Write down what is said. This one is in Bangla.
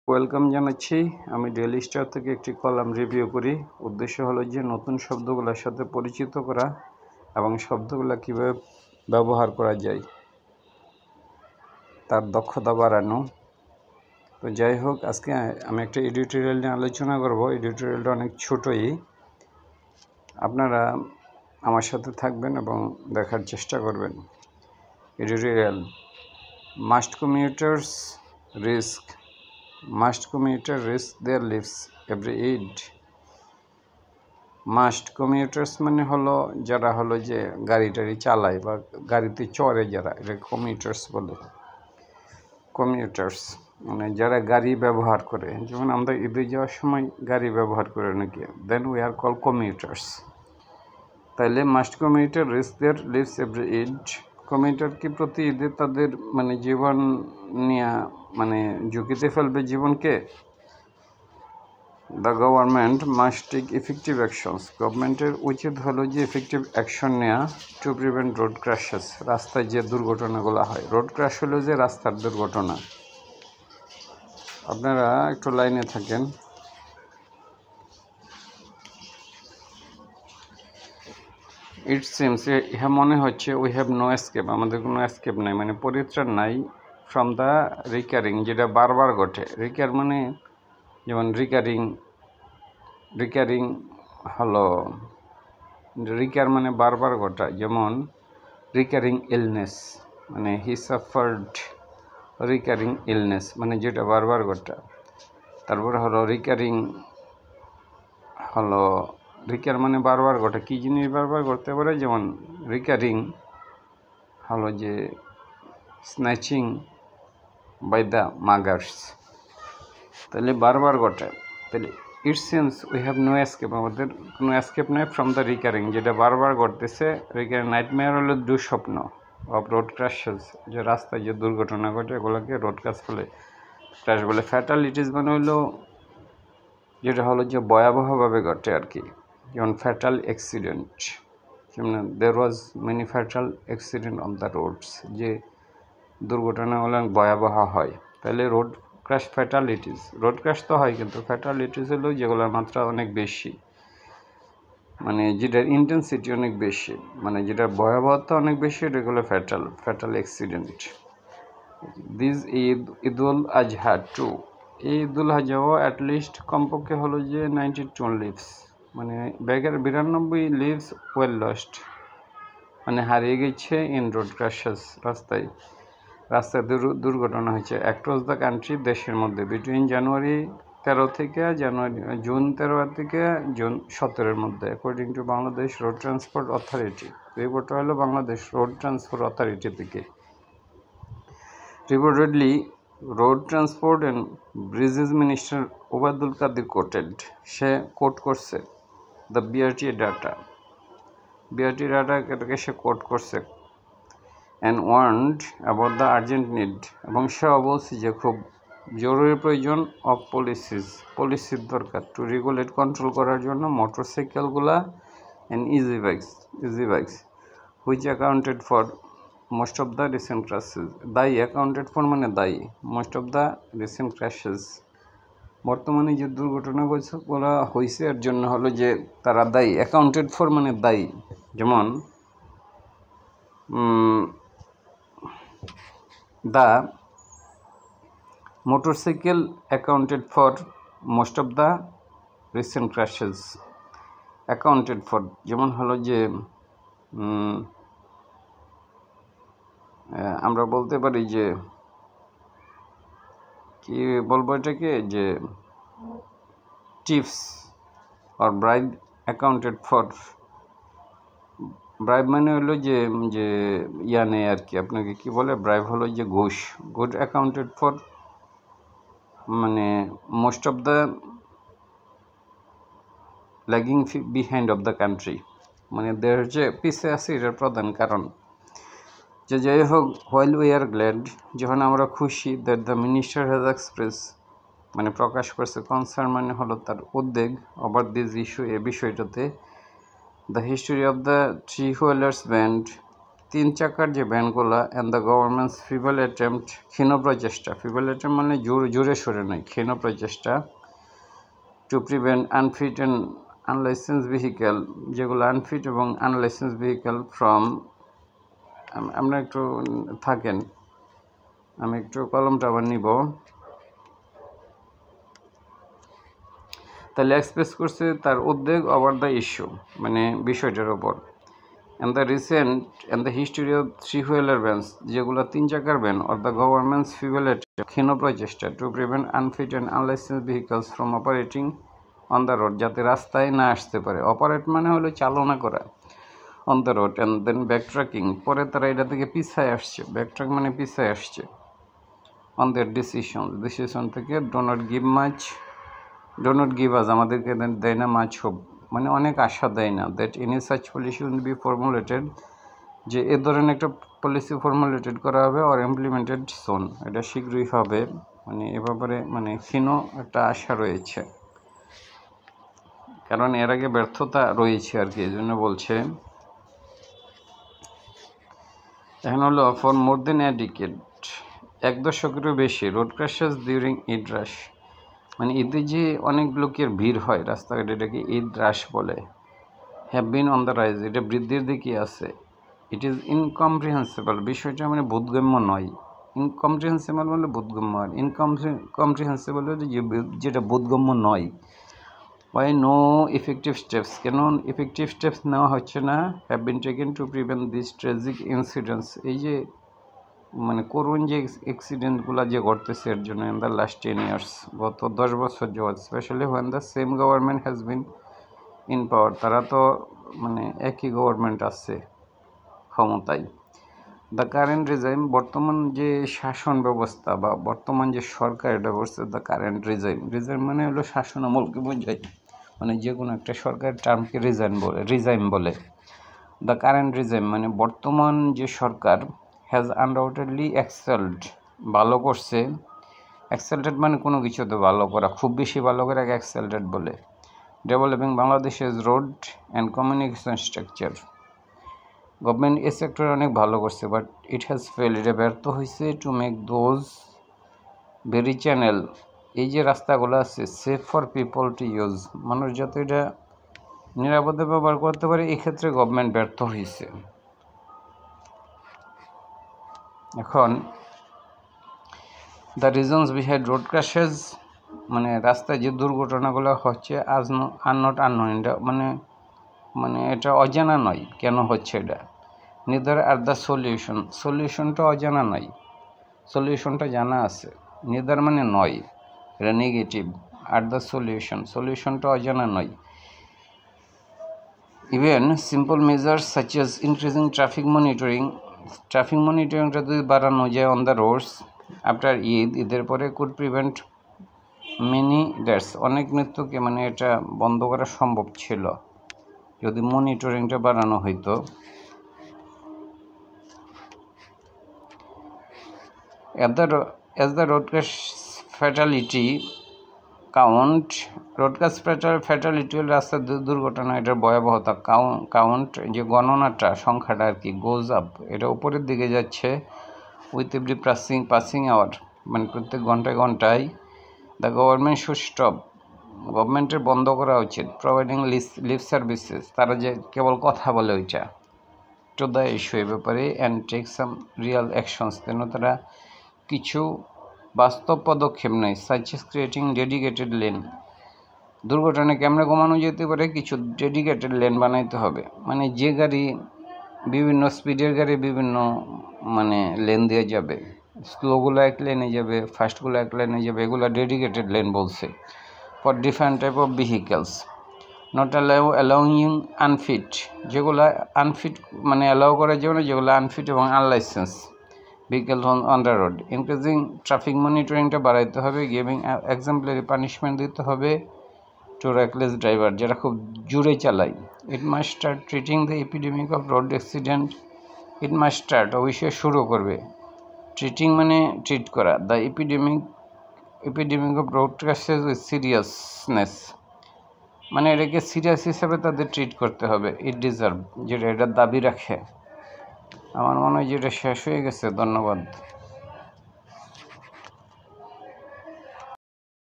ওয়েলকাম জানাচ্ছি। আমি ডেইলি স্টার থেকে একটি কলাম রিভিউ করি। উদ্দেশ্য হলো যে নতুন শব্দগুলোর সাথে পরিচিত করা এবং শব্দগুলো কীভাবে ব্যবহার করা যায় তার দক্ষতা বাড়ানো। তো যাই হোক, আজকে আমি একটা এডিটোরিয়াল নিয়ে আলোচনা করব। এডিটোরিয়ালটা অনেক ছোটই, আপনারা আমার সাথে থাকবেন এবং দেখার চেষ্টা করবেন। Editorial: must commuters risk their lives every aid. Must commuters মানে হলো যারা হলো যে গাড়ি টাড়ি চালায় বা গাড়িতে চড়ে, যারা এটা কমিউটার্স বলে। কমিউটার্স মানে যারা গাড়ি ব্যবহার করে, যেমন আমরা ঈদে যাওয়ার সময় গাড়ি ব্যবহার করে অনেকে, then we are call commuters. তাইলে must commuter risk their lives every Eid. Commuter কি প্রতি ঈদে তাদের জীবন নিয়ে ঝুঁকিতে ফেলবে জীবনকে। The government must take effective actions. গভর্নমেন্টের উচিত হলো যে ইফেক্টিভ অ্যাকশন নেওয়া টু প্রিভেন্ট রোড ক্র্যাশেস। রাস্তায় যে দুর্ঘটনাগুলো হয়, রোড ক্র্যাশ হলো যে রাস্তার দুর্ঘটনা। আপনারা একটু লাইনে থাকেন। ইট সিমস, ইহা মনে হচ্ছে, উই হ্যাভ নো এস্কেপ, আমাদের কোনো এস্কেপ নাই, পরিত্রাণ নাই, ফ্রম দ্য রিকারিং, যেটা বারবার ঘটে। রিকার মানে যেমন রিকারিং হলো, রিকার মানে বারবার ঘটা। যেমন রিকারিং ইলনেস হি সাফার্ড রিকারিং ইলনেস যেটা বারবার ঘটা। তারপর হলো রিকারিং হলো, রিকার মানে বারবার ঘটে, কী জিনিস বারবার ঘটতে পারে। যেমন রিকারিং হলো যে স্ন্যাচিং বাই দ্য মাগার্স, তাহলে বারবার ঘটে। তাহলে it seems we have no escape, আমাদের কোনো এস্কেপ নেই ফ্রম দ্য রিকারিং, যেটা বারবার ঘটতেছে। রিকারিং নাইটমেয়ার হলো দুঃস্বপ্ন অফ রোড ক্র্যাশেস, যে রাস্তায় যে দুর্ঘটনা ঘটে এগুলোকে রোড ক্র্যাশ বলে। ফ্যাটালিটিস হলো যেটা হলো যে ভয়াবহভাবে ঘটে আর কি, যেমন ফ্যাটাল অ্যাক্সিডেন্ট, যেমন there was many fatal accident on the roads, যে দুর্ঘটনাগুলো ভয়াবহ হয়। তাহলে road crash fatalities, road crash তো হয়, কিন্তু ফ্যাটালিটিস হলো যেগুলোর মাত্রা অনেক বেশি, যেটার ইন্টেন্সিটি অনেক বেশি, যেটার ভয়াবহতা অনেক বেশি, এগুলো fatal accident. This Eid ul Azha too, এই ঈদুল আজহাও অ্যাটলিস্ট কমপক্ষে হলো যে 92 লিভস, ব্যাগের 92 লিভস ওয়েল লস্ট, হারিয়ে গেছে ইন রোড ক্র্যাশেস, রাস্তায় দুর্ঘটনা হয়েছে অ্যাক্রস দ্য কান্ট্রি, দেশের মধ্যে, বিটুইন জানুয়ারি 13 থেকে জুন 13 থেকে জুন 17 মধ্যে, according to Bangladesh road transport authority. রিপোর্টটা হলো বাংলাদেশ রোড ট্রান্সপোর্ট অথরিটি থেকে। Reportedly road transport and bridges minister Obaidul Quader সে কোট করছে দ্য বিআরটিএ ডাটাকে সে কোট করছে and warned about the urgent need, এবং সেও বলছে যে খুব জরুরি প্রয়োজন অফ পলিসির দরকার টু রেগুলেট, কন্ট্রোল করার জন্য মোটরসাইকেলগুলা and easy bikes which accounted for most of the recent crashes. দায়ী most of the recent crashes, বর্তমানে যে দুর্ঘটনাগুলো হয়েছে এর জন্য হলো যে তারা দায়ী। অ্যাকাউন্টেড ফর দায়ী, যেমন the motorcycle accounted for most of the recent crashes. Accounted for যেমন হলো যে আমরা বলতে পারি যে কি বলবো এটাকে, যে tips or bribe accounted for. Bribe হলো যে নেই আর কি, আপনাকে কি বলে, ব্রাইব হলো যে ঘুষ। Good accounted for most of the lagging behind of the country, দেশ হচ্ছে পিছিয়ে আছে, এটার প্রধান কারণ। যে যাই হোক, হোয়াইল উই আর গ্ল্যাড, যখন আমরা খুশি, that the minister has express প্রকাশ করছে, কনসার্ন হলো তার উদ্বেগ, ওভার দিস ইস্যু, এ বিষয়টাতে। The history of the three-wheelers band তিন চাকার যে ভ্যানগুলা and the government's feeble attempt, ক্ষীণ প্রচেষ্টা, ফিবল অ্যাটেম্প মানে জোরে সোরে নয়, ক্ষীণ প্রচেষ্টা, to prevent unfit and unlicense vehicle, যেগুলো আনফিট এবং আনলাইসেন্স ভেহিক্যাল ফ্রম, আমরা একটু থাকেন, আমি একটু কলমটা আবার নিব। তাহলে এক্সপ্রেস করছে তার উদ্বেগ ওভার দ্য ইস্যু, মানে বিষয়টার ওপর। And the recent and the history of three wheeler vans, যেগুলো তিন চাকার van, or the government's feeble ক্ষীণ প্রচেষ্টা to prevent unfit and unlicense vehicles from operating on the road, যাতে রাস্তায় না আসতে পারে। অপারেট মানে হলো চালনা করা, on the road. And then backtracking, পরে তারা এটা থেকে পিছায় আসছে, ব্যাকট্র্যাক মানে পিছায় আসছে। অন দ্যার ডিসিশন থেকে ডো নট গিভ আস, আমাদেরকে দেয় না মাছ হোপ, মানে অনেক আশা দেয় না। That any such policy will be formulated, যে এ ধরনের একটা পলিসি ফর্মুলেটেড করা হবে, অর ইমপ্লিমেন্টেড সোন, এটা শীঘ্রই হবে। মানে এ ব্যাপারে মানে ক্ষীণ একটা আশা রয়েছে, কারণ এর আগে ব্যর্থতা রয়েছে আর কি, এই জন্য বলছে। এখন হলো for more then A decade, এক দশকেরও বেশি, রোড ক্র্যাশেস ডিউরিং ঈদ রাশ, মানে ঈদে যে অনেক লোকের ভিড় হয় রাস্তাঘাটে, এটাকে ঈদ রাশ বলে। Have been on the rise, এটা বৃদ্ধির দিকে আছে। ইট ইজ ইনকম্প্রিহেন্সিবল, বিষয়টা মানে বোধগম্য নয়। ইনকম্প্রিহেন্সিবল বলে বোধগম্য, আর ইনকম্প্রিহেন্সিবল হলে যেটা বোধগম্য নয়। ওয়াই নো ইফেক্টিভ স্টেপস, কেন ইফেক্টিভ স্টেপস নেওয়া হচ্ছে না, have been taken to prevent this tragic incidents, এই যে মানে করুণ যে অ্যাক্সিডেন্টগুলো যে ঘটতেছে এর জন্য, ইন দ্য লাস্ট 10 years, গত 10 বছর যাবৎ, specially when the same government has been in পাওয়ার, তারা তো মানে একই গভর্নমেন্ট আছে ক্ষমতায়। দ্য কারেন্ট রিজাইম, বর্তমান যে শাসন ব্যবস্থা বা বর্তমান যে সরকার, এটা বলছে দ্য কারেন্ট রিজাইম মানে হলো শাসন আমলকে বোঝায়, মানে যে কোনো একটা সরকারের টার্মকে রিজাইম বলে। দ্য কারেন্ট রিজাইম মানে বর্তমান যে সরকার, হ্যাজ আনডাউটেডলি এক্সেলড, ভালো করছে। এক্সেলটেড মানে কোনো কিছুতে ভালো করা, খুব বেশি ভালো করে এক্সেলটেড বলে। ডেভেলপিং বাংলাদেশের road and communication structure, government এই সেক্টরে অনেক ভালো করছে, বাট ইট হ্যাজ ফেল, এটা ব্যর্থ হয়েছে। To make those very channel, এই যে রাস্তাগুলো আছে, safe for people to use, মানুষ যাতে এটা নিরাপদে ব্যবহার করতে পারে, এক্ষেত্রে গভর্নমেন্ট ব্যর্থ হয়েছে। এখন দ্য রিজনস বিহাইন্ড রোড ক্র্যাশেস, মানে রাস্তায় যে দুর্ঘটনাগুলো হচ্ছে, আর নট আননোন, এটা মানে এটা অজানা নয় কেন হচ্ছে এটা। নিদার আর দ্য সলিউশনটা অজানা নয়, সলিউশনটা জানা আছে। নিদার মানে নয়, এটা নেগেটিভ। আর দ্য সলিউশনটা অজানা নয়। Even simple measures such as increasing traffic মনিটরিংটা যদি বাড়ানো যায় অন দ্য রোডস আফটার ঈদের পরে, কুড প্রিভেন্ট মেনি ডেথস, অনেক মৃত্যুকে মানে এটা বন্ধ করা সম্ভব ছিল যদি মনিটরিংটা বাড়ানো হইতো। As the road crash fatality count, road crash fatality হল রাস্তার দুর্ঘটনা, এটার ভয়াবহতা কাউন্ট যে গণনাটা, সংখ্যাটা আর কি, গোজ আপ, এটা উপরের দিকে যাচ্ছে। উইথ এভরি পাসিং আওয়ার, মানে প্রত্যেক ঘন্টায়। দ্য গভর্নমেন্ট শুড স্টপ, গভর্নমেন্টের বন্ধ করা উচিত। প্রোভাইডিং লিভ সার্ভিসেস, তারা যে কেবল কথা বলে ওইটা, টু দ্য ইস্যু, এ ব্যাপারে। And take some real actions, যেন তারা কিছু বাস্তব পদক্ষেপ নেয়। Such as creating dedicated lane, দুর্ঘটনা কেমনে কমানো যেতে পারে, কিছু ডেডিকেটেড লেন বানাইতে হবে, মানে যে গাড়ি বিভিন্ন স্পিডের গাড়ি বিভিন্ন মানে লেন দিয়ে যাবে, স্লোগুলো এক লেনে যাবে, ফাস্টগুলো এক লেনে যাবে, এগুলো ডেডিকেটেড লেন বলছে। For different type of vehicles, not allowing unfit, যেগুলো আনফিট মানে অ্যালাউ করা যাবে না, যেগুলো আনফিট এবং unlicense vehicle on the road. Increasing traffic মনিটরিংটা বাড়াইতে হবে। গিভিং এক্সাম্পলারি পানিশমেন্ট দিতে হবে টু রেকলেস ড্রাইভার, যারা খুব জোরে চালায়। It must start treating the epidemic of road accident, it must start অবশ্যই শুরু করবে, ট্রিটিং মানে ট্রিট করা, the epidemic of road ক্র্যাশেস with seriousness, মানে এটাকে সিরিয়াস হিসাবে তাদের ট্রিট করতে হবে। ইট ডিজার্ভ, যেটা এটার দাবি রাখে। আমার মনে হয় যে এটা শেষ হয়ে গেছে। ধন্যবাদ।